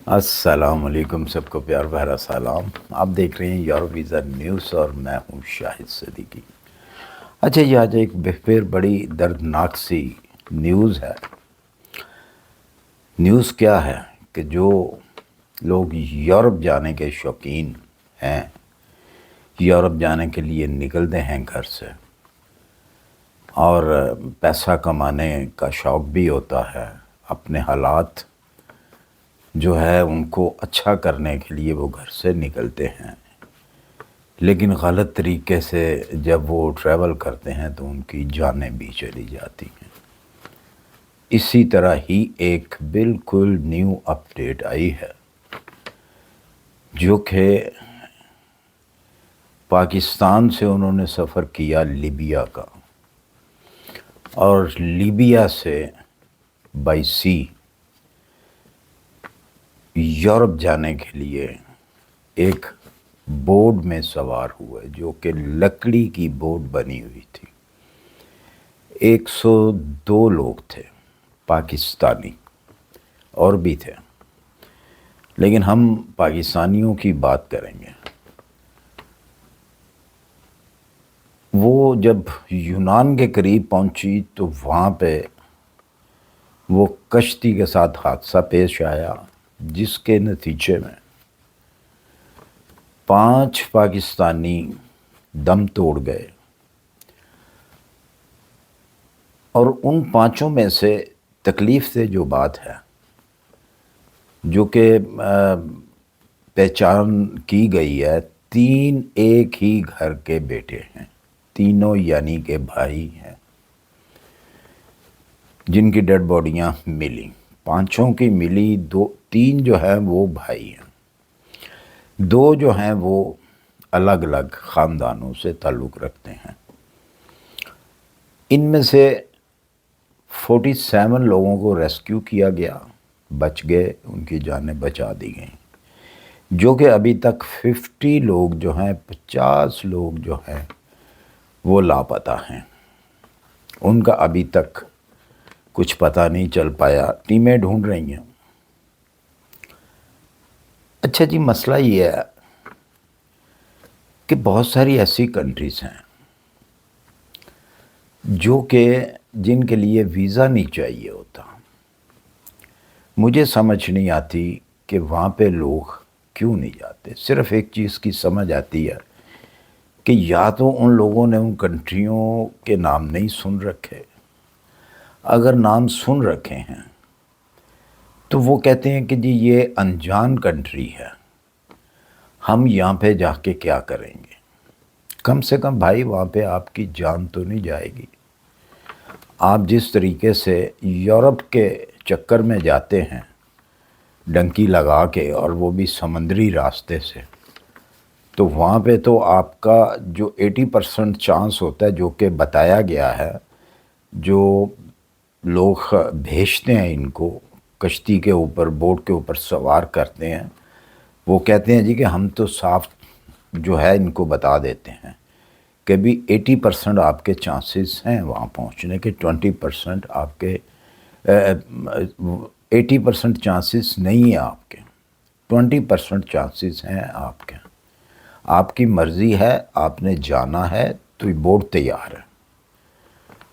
السلام علیکم، سب کو پیار بھرا سلام۔ آپ دیکھ رہے ہیں یورپ ویزا نیوز اور میں ہوں شاہد صدیقی۔ اچھا، یہ آج ایک پھر بڑی دردناک سی نیوز ہے۔ نیوز کیا ہے کہ جو لوگ یورپ جانے کے شوقین ہیں، یورپ جانے کے لیے نکلتے ہیں گھر سے اور پیسہ کمانے کا شوق بھی ہوتا ہے، اپنے حالات جو ہے ان کو اچھا کرنے کے لیے وہ گھر سے نکلتے ہیں، لیکن غلط طریقے سے جب وہ ٹریول کرتے ہیں تو ان کی جانیں بھی چلی جاتی ہیں۔ اسی طرح ہی ایک بالکل نیو اپڈیٹ آئی ہے جو کہ پاکستان سے انہوں نے سفر کیا لیبیا کا، اور لیبیا سے بائی سی یورپ جانے کے لیے ایک بوٹ میں سوار ہوئے جو کہ لکڑی کی بوٹ بنی ہوئی تھی۔ 102 لوگ تھے پاکستانی، اور بھی تھے، لیکن ہم پاکستانیوں کی بات کریں گے۔ وہ جب یونان کے قریب پہنچی تو وہاں پہ وہ کشتی کے ساتھ حادثہ پیش آیا، جس کے نتیجے میں 5 پاکستانی دم توڑ گئے، اور ان 5 میں سے تکلیف سے جو بات ہے جو کہ پہچان کی گئی ہے، 3 ایک ہی گھر کے بیٹے ہیں، تینوں یعنی کہ بھائی ہیں، جن کی ڈیڈ باڈیاں ملی۔ 5 کی ملی، 3 جو ہیں وہ بھائی ہیں، 2 جو ہیں وہ الگ الگ خاندانوں سے تعلق رکھتے ہیں۔ ان میں سے 47 لوگوں کو ریسکیو کیا گیا، بچ گئے، ان کی جانیں بچا دی گئیں، جو کہ ابھی تک 50 لوگ جو ہیں، 50 لوگ جو ہیں وہ لاپتہ ہیں۔ ان کا ابھی تک کچھ پتہ نہیں چل پایا، ٹیمیں ڈھونڈ رہی ہیں۔ اچھا جی، مسئلہ یہ ہے کہ بہت ساری ایسی کنٹریز ہیں جو کہ جن کے لیے ویزا نہیں چاہیے ہوتا۔ مجھے سمجھ نہیں آتی کہ وہاں پہ لوگ کیوں نہیں جاتے۔ صرف ایک چیز کی سمجھ آتی ہے کہ یا تو ان لوگوں نے ان کنٹریوں کے نام نہیں سن رکھے، اگر نام سن رکھے ہیں تو وہ کہتے ہیں کہ جی یہ انجان کنٹری ہے، ہم یہاں پہ جا کے کیا کریں گے۔ کم سے کم بھائی وہاں پہ آپ کی جان تو نہیں جائے گی۔ آپ جس طریقے سے یورپ کے چکر میں جاتے ہیں ڈنکی لگا کے، اور وہ بھی سمندری راستے سے، تو وہاں پہ تو آپ کا جو 80% چانس ہوتا ہے، جو کہ بتایا گیا ہے، جو لوگ بھیجتے ہیں ان کو کشتی کے اوپر، بوٹ کے اوپر سوار کرتے ہیں، وہ کہتے ہیں جی کہ ہم تو صاف جو ہے ان کو بتا دیتے ہیں کہ بھی 80% آپ کے چانسز ہیں وہاں پہنچنے کے، 20% آپ کے 80% چانسز نہیں ہیں آپ کے، 20% چانسز ہیں آپ کے۔ آپ کی مرضی ہے، آپ نے جانا ہے تو بوٹ تیار ہے،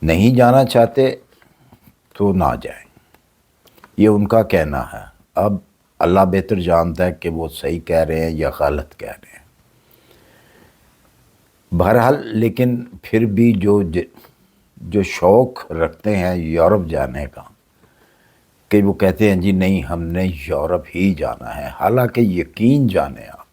نہیں جانا چاہتے تو نہ جائیں، یہ ان کا کہنا ہے۔ اب اللہ بہتر جانتا ہے کہ وہ صحیح کہہ رہے ہیں یا غلط کہہ رہے ہیں۔ بہرحال لیکن پھر بھی جو شوق رکھتے ہیں یورپ جانے کا، کہ وہ کہتے ہیں جی نہیں ہم نے یورپ ہی جانا ہے، حالانکہ یقین جانیں آپ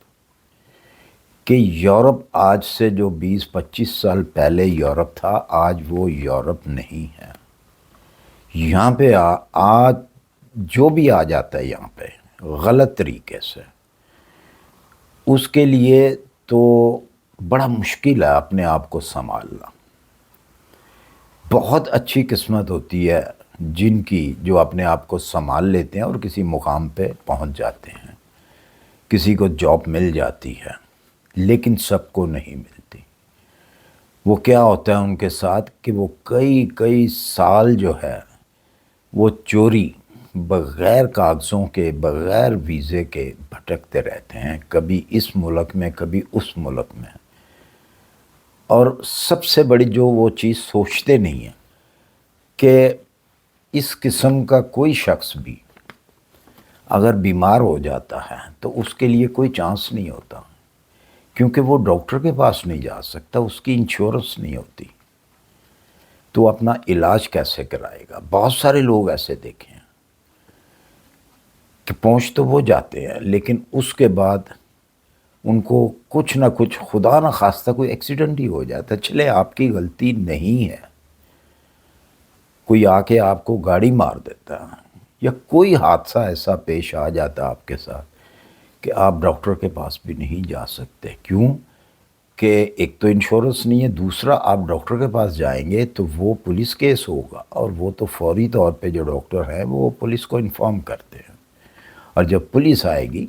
کہ یورپ آج سے جو 20-25 سال پہلے یورپ تھا، آج وہ یورپ نہیں ہے۔ یہاں پہ آج جو بھی آ جاتا ہے یہاں پہ غلط طریقے سے، اس کے لیے تو بڑا مشکل ہے اپنے آپ کو سنبھالنا۔ بہت اچھی قسمت ہوتی ہے جن کی جو اپنے آپ کو سنبھال لیتے ہیں اور کسی مقام پہ پہنچ جاتے ہیں، کسی کو جاب مل جاتی ہے، لیکن سب کو نہیں ملتی۔ وہ کیا ہوتا ہے ان کے ساتھ کہ وہ کئی سال جو ہے وہ چوری بغیر کاغذوں کے بغیر ویزے کے بھٹکتے رہتے ہیں، کبھی اس ملک میں کبھی اس ملک میں، اور سب سے بڑی جو وہ چیز سوچتے نہیں ہیں کہ اس قسم کا کوئی شخص بھی اگر بیمار ہو جاتا ہے تو اس کے لیے کوئی چانس نہیں ہوتا، کیونکہ وہ ڈاکٹر کے پاس نہیں جا سکتا، اس کی انشورنس نہیں ہوتی، تو اپنا علاج کیسے کرائے گا؟ بہت سارے لوگ ایسے دیکھے ہیں کہ پہنچ تو وہ جاتے ہیں لیکن اس کے بعد ان کو کچھ نہ کچھ، خدا نہ خواستہ کوئی ایکسیڈنٹ ہی ہو جاتا ہے، چلے آپ کی غلطی نہیں ہے، کوئی آ کے آپ کو گاڑی مار دیتا ہے یا کوئی حادثہ ایسا پیش آ جاتا آپ کے ساتھ کہ آپ ڈاکٹر کے پاس بھی نہیں جا سکتے، کیوں کہ ایک تو انشورنس نہیں ہے، دوسرا آپ ڈاکٹر کے پاس جائیں گے تو وہ پولیس کیس ہوگا، اور وہ تو فوری طور پہ جو ڈاکٹر ہیں وہ پولیس کو انفارم کرتے ہیں، اور جب پولیس آئے گی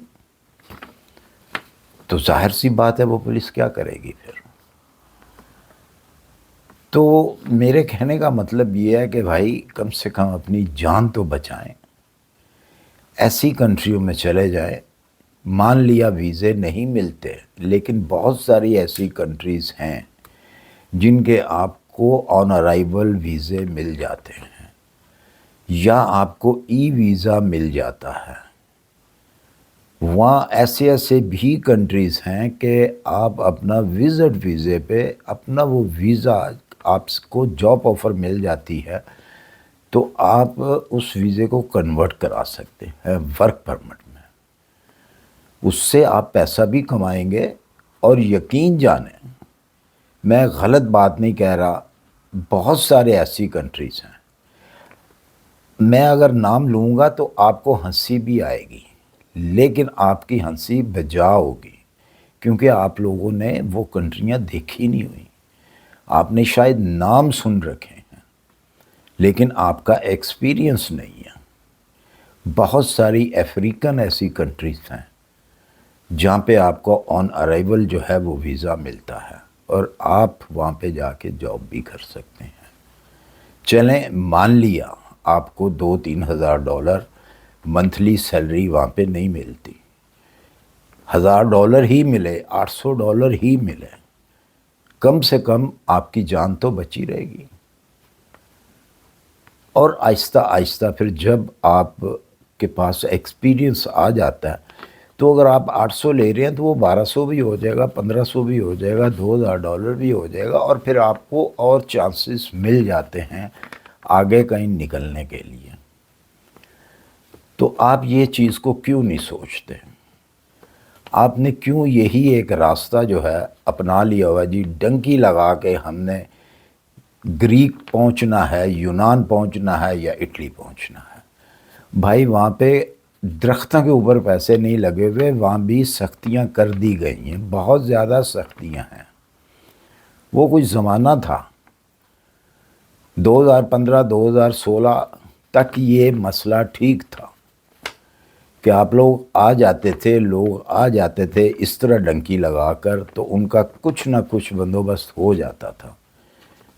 تو ظاہر سی بات ہے وہ پولیس کیا کرے گی پھر؟ تو میرے کہنے کا مطلب یہ ہے کہ بھائی کم سے کم اپنی جان تو بچائیں، ایسی کنٹریوں میں چلے جائیں، مان لیا ویزے نہیں ملتے لیکن بہت ساری ایسی کنٹریز ہیں جن کے آپ کو آن ارائیول ویزے مل جاتے ہیں یا آپ کو ای ویزا مل جاتا ہے۔ وہاں ایسے ایسے بھی کنٹریز ہیں کہ آپ اپنا وزٹ ویزے پہ اپنا وہ ویزا، آپ کو جاب آفر مل جاتی ہے تو آپ اس ویزے کو کنورٹ کرا سکتے ہیں ورک پرمٹ میں، اس سے آپ پیسہ بھی کمائیں گے، اور یقین جانیں میں غلط بات نہیں کہہ رہا، بہت سارے ایسی کنٹریز ہیں، میں اگر نام لوں گا تو آپ کو ہنسی بھی آئے گی لیکن آپ کی ہنسی بجا ہوگی، کیونکہ آپ لوگوں نے وہ کنٹریاں دیکھی نہیں ہوئی، آپ نے شاید نام سن رکھے ہیں لیکن آپ کا ایکسپیرینس نہیں ہے۔ بہت ساری افریقن ایسی کنٹریز ہیں جہاں پہ آپ کو آن ارائیول جو ہے وہ ویزا ملتا ہے اور آپ وہاں پہ جا کے جاب بھی کر سکتے ہیں۔ چلیں مان لیا آپ کو $2,000-3,000 منتھلی سیلری وہاں پہ نہیں ملتی، $1,000 ہی ملے، $800 ہی ملے، کم سے کم آپ کی جان تو بچی رہے گی، اور آہستہ آہستہ پھر جب آپ کے پاس ایکسپیرینس آ جاتا ہے تو اگر آپ 800 لے رہے ہیں تو وہ 1200 بھی ہو جائے گا، 1500 بھی ہو جائے گا، $2,000 بھی ہو جائے گا، اور پھر آپ کو اور چانسز مل جاتے ہیں آگے کہیں نکلنے کے لیے۔ تو آپ یہ چیز کو کیوں نہیں سوچتے؟ آپ نے کیوں یہی ایک راستہ جو ہے اپنا لیا ہوا، جی ڈنکی لگا کے ہم نے گریک پہنچنا ہے، یونان پہنچنا ہے یا اٹلی پہنچنا ہے؟ بھائی وہاں پہ درختوں کے اوپر پیسے نہیں لگے ہوئے، وہاں بھی سختیاں کر دی گئی ہیں، بہت زیادہ سختیاں ہیں۔ وہ کچھ زمانہ تھا 2015 2016 تک یہ مسئلہ ٹھیک تھا کہ آپ لوگ آ جاتے تھے اس طرح ڈنکی لگا کر، تو ان کا کچھ نہ کچھ بندوبست ہو جاتا تھا،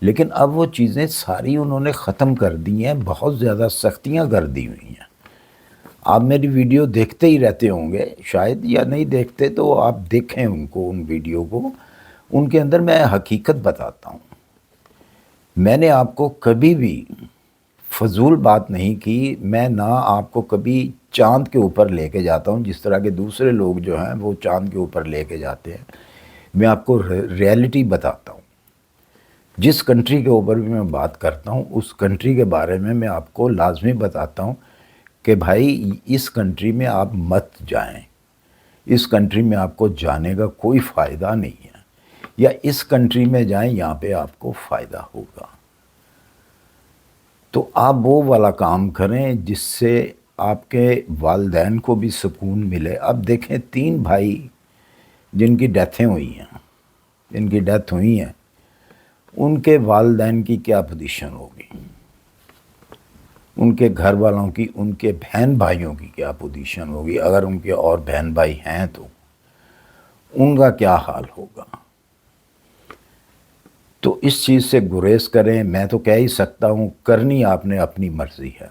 لیکن اب وہ چیزیں ساری انہوں نے ختم کر دی ہیں، بہت زیادہ سختیاں کر دی ہوئی ہیں۔ آپ میری ویڈیو دیکھتے ہی رہتے ہوں گے شاید، یا نہیں دیکھتے تو آپ دیکھیں ان کو، ان ویڈیو کو، ان کے اندر میں حقیقت بتاتا ہوں۔ میں نے آپ کو کبھی بھی فضول بات نہیں کی، میں نہ آپ کو کبھی چاند کے اوپر لے کے جاتا ہوں جس طرح کے دوسرے لوگ جو ہیں وہ چاند کے اوپر لے کے جاتے ہیں، میں آپ کو ریئلٹی بتاتا ہوں۔ جس کنٹری کے اوپر بھی میں بات کرتا ہوں اس کنٹری کے بارے میں آپ کو لازمی بتاتا ہوں کہ بھائی اس کنٹری میں آپ مت جائیں، اس کنٹری میں آپ کو جانے کا کوئی فائدہ نہیں ہے، یا اس کنٹری میں جائیں یہاں پہ آپ کو فائدہ ہوگا۔ تو آپ وہ والا کام کریں جس سے آپ کے والدین کو بھی سکون ملے۔ اب دیکھیں 3 بھائی جن کی ڈیتھیں ہوئی ہیں، ان کے والدین کی کیا پوزیشن ہوگی، ان کے گھر والوں کی، ان کے بہن بھائیوں کی کیا پوزیشن ہوگی، اگر ان کے اور بہن بھائی ہیں تو ان کا کیا حال ہوگا؟ تو اس چیز سے گریز کریں۔ میں تو کہہ ہی سکتا ہوں کرنی آپ نے اپنی مرضی ہے،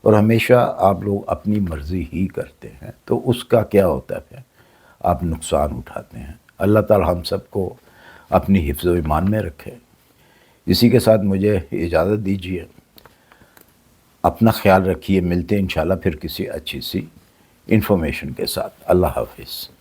اور ہمیشہ آپ لوگ اپنی مرضی ہی کرتے ہیں تو اس کا کیا ہوتا ہے پھر آپ نقصان اٹھاتے ہیں۔ اللہ تعالی ہم سب کو اپنی حفظ و ایمان میں رکھے۔ اسی کے ساتھ مجھے اجازت دیجیے، اپنا خیال رکھیے، ملتے ہیں انشاءاللہ پھر کسی اچھی سی انفارمیشن کے ساتھ۔ اللہ حافظ۔